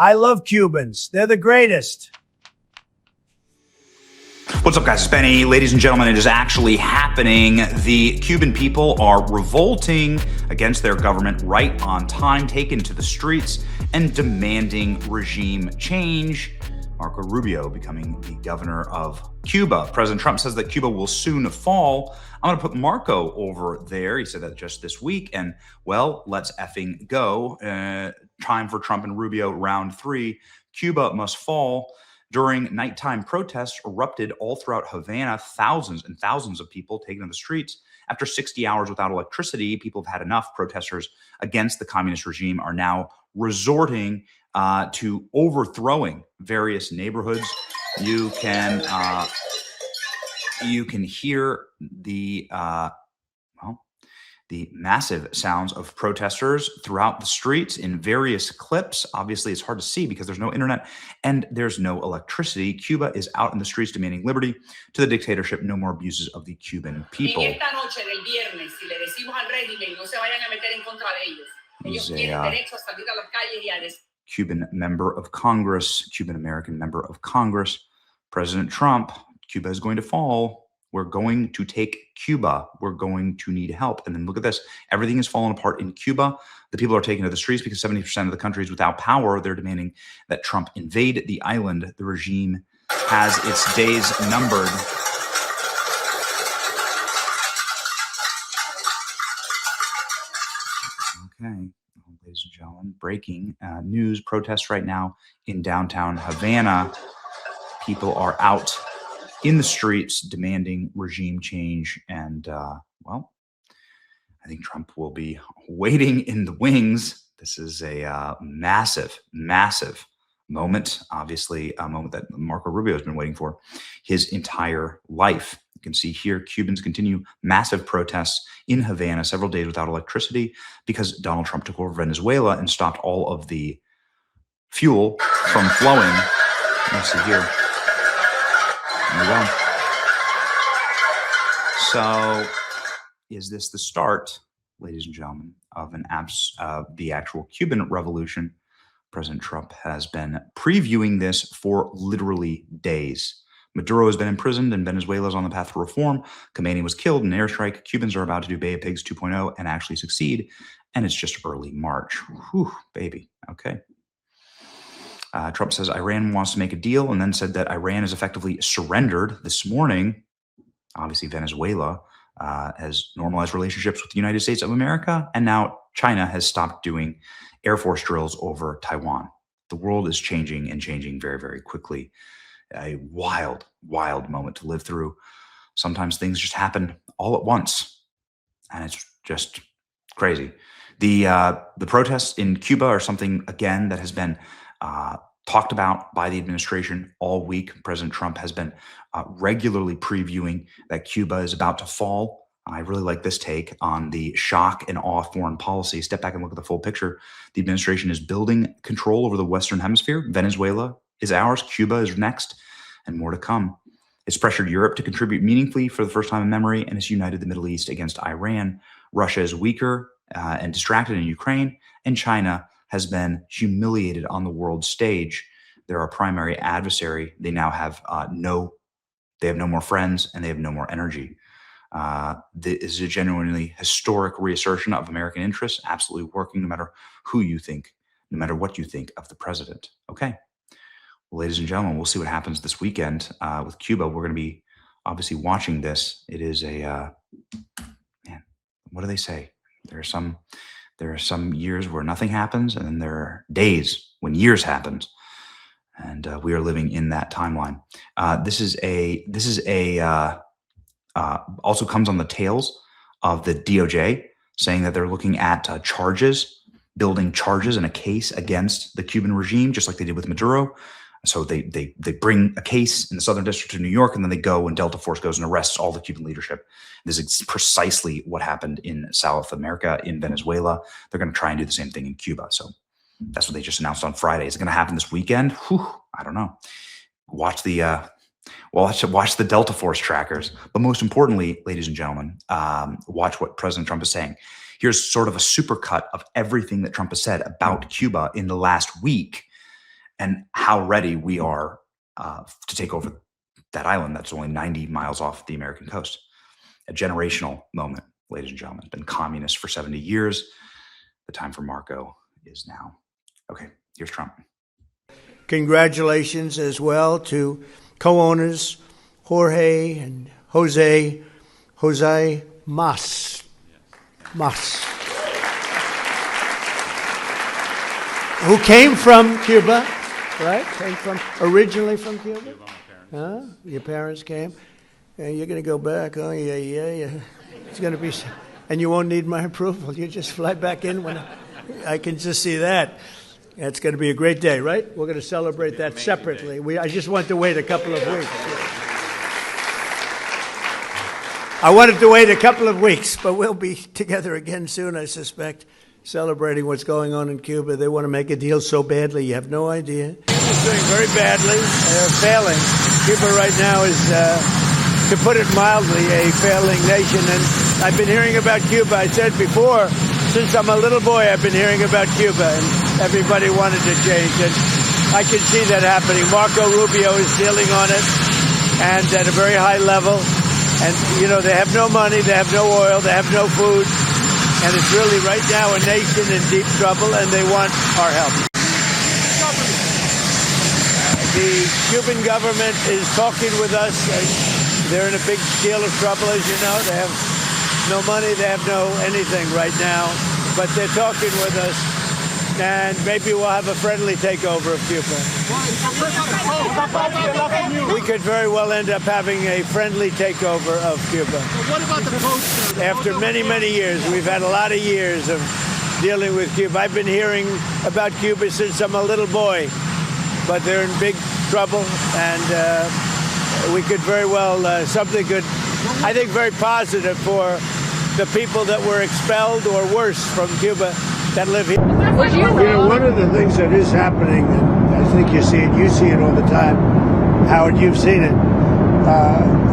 I love Cubans. They're the greatest. What's up, guys? It's Benny. Ladies and gentlemen, it is actually happening. The Cuban people are revolting against their government right on time, taken to the streets and demanding regime change. Marco Rubio becoming the governor of Cuba. President Trump says that Cuba will soon fall. I'm going to put Marco over there. He said that just this week. And, well, let's effing go. Time for Trump and Rubio, round 3. Cuba must fall. During nighttime protests erupted all throughout Havana, thousands and thousands of people taken to the streets. After 60 hours without electricity, people have had enough. Protesters against the communist regime are now resorting to overthrowing various neighborhoods. You can hear the the massive sounds of protesters throughout the streets in various clips. Obviously, it's hard to see because there's no internet and there's no electricity. Cuba is out in the streets demanding liberty to the dictatorship, no more abuses of the Cuban people. He's a Cuban member of Congress, Cuban-American member of Congress. President Trump, Cuba is going to fall. We're going to take Cuba. We're going to need help. And then look at this. Everything is falling apart in Cuba. The people are taken to the streets because 70% of the country is without power. They're demanding that Trump invade the island. The regime has its days numbered. Okay, ladies and gentlemen, breaking news. Protests right now in downtown Havana. People are out in the streets demanding regime change. And, well, I think Trump will be waiting in the wings. This is a massive, massive moment, obviously a moment that Marco Rubio has been waiting for his entire life. You can see here, Cubans continue massive protests in Havana, several days without electricity because Donald Trump took over Venezuela and stopped all of the fuel from flowing. Let's see here. There we go. So, is this the start, ladies and gentlemen, of the actual Cuban revolution? President Trump has been previewing this for literally days. Maduro has been imprisoned and Venezuela is on the path to reform. Khomeini was killed in an airstrike. Cubans are about to do Bay of Pigs 2.0 and actually succeed. And it's just early March. Whew, baby. Okay. Trump says Iran wants to make a deal and then said that Iran has effectively surrendered this morning. Obviously, Venezuela has normalized relationships with the United States of America. And now China has stopped doing Air Force drills over Taiwan. The world is changing and changing very, very quickly. A wild, wild moment to live through. Sometimes things just happen all at once. And it's just crazy. The protests in Cuba are something, again, that has been talked about by the administration all week. President Trump has been regularly previewing that Cuba is about to fall. I really like this take on the shock and awe foreign policy. Step back and look at the full picture. The administration is building control over the Western Hemisphere. Venezuela is ours. Cuba is next, and more to come. It's pressured Europe to contribute meaningfully for the first time in memory, and it's united the Middle East against Iran. Russia is weaker and distracted in Ukraine, and China has been humiliated on the world stage. They're our primary adversary. They now have no more friends and they have no more energy. This is a genuinely historic reassertion of American interests, absolutely working no matter who you think, no matter what you think of the president. Okay. Well, ladies and gentlemen, we'll see what happens this weekend with Cuba. We're going to be obviously watching this. It is a, man, what do they say? There are some years where nothing happens, and then there are days when years happen, and we are living in that timeline. This is also comes on the tails of the DOJ saying that they're looking at building charges in a case against the Cuban regime, just like they did with Maduro. So they bring a case in the Southern District of New York, and then they go and Delta Force goes and arrests all the Cuban leadership. This is precisely what happened in South America, in Venezuela. They're going to try and do the same thing in Cuba. So that's what they just announced on Friday. Is it going to happen this weekend? Whew, I don't know. Watch the Delta Force trackers. But most importantly, ladies and gentlemen, watch what President Trump is saying. Here's sort of a supercut of everything that Trump has said about Cuba in the last week. and how ready we are to take over that island that's only 90 miles off the American coast. A generational moment, ladies and gentlemen. It's been communist for 70 years. The time for Marco is now. Okay, here's Trump. Congratulations as well to co-owners Jorge and Jose Mas, who came from Cuba, right? Originally from Cuba. Huh? Your parents came. And you're going to go back. Oh, yeah. It's going to be, and you won't need my approval. You just fly back in when I can just see that. It's going to be a great day, right? We're going to celebrate that separately. I just want to wait a couple of weeks. I wanted to wait a couple of weeks, but we'll be together again soon, I suspect, celebrating what's going on in Cuba. They want to make a deal so badly, you have no idea. It's doing very badly. They're failing. Cuba right now is, to put it mildly, a failing nation. And I've been hearing about Cuba. I said before, since I'm a little boy, I've been hearing about Cuba, and everybody wanted to change. And I can see that happening. Marco Rubio is dealing on it, and at a very high level. And, you know, they have no money, they have no oil, they have no food. And it's really right now a nation in deep trouble, and they want our help. The Cuban government is talking with us. They're in a big deal of trouble, as you know. They have no money, they have no anything right now. But they're talking with us. And maybe we'll have a friendly takeover of Cuba. We could very well end up having a friendly takeover of Cuba. What about the post? After many, many years, we've had a lot of years of dealing with Cuba. I've been hearing about Cuba since I'm a little boy, but they're in big trouble, and we could very well, something good, I think very positive for the people that were expelled or worse from Cuba that live here. You know, one of the things that is happening, and I think you see it all the time, Howard, you've seen it,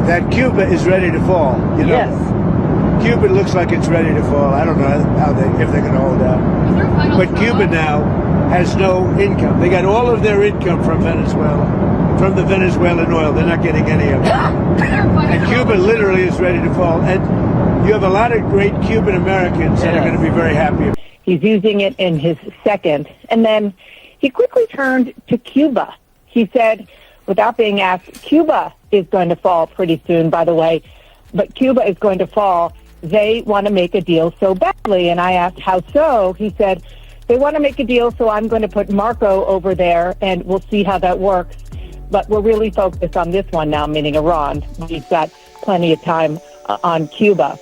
that Cuba is ready to fall. You know? Yes. Cuba looks like it's ready to fall. I don't know if they're going to hold out. But Cuba now has no income. They got all of their income from Venezuela, from the Venezuelan oil. They're not getting any of it. And Cuba literally is ready to fall. And you have a lot of great Cuban Americans that are going to be very happy. He's using it in his second. And then he quickly turned to Cuba. He said, without being asked, Cuba is going to fall pretty soon, by the way, but Cuba is going to fall. They want to make a deal so badly. And I asked, how so? He said, they want to make a deal, so I'm going to put Marco over there, and we'll see how that works. But we're really focused on this one now, meaning Iran. We've got plenty of time on Cuba.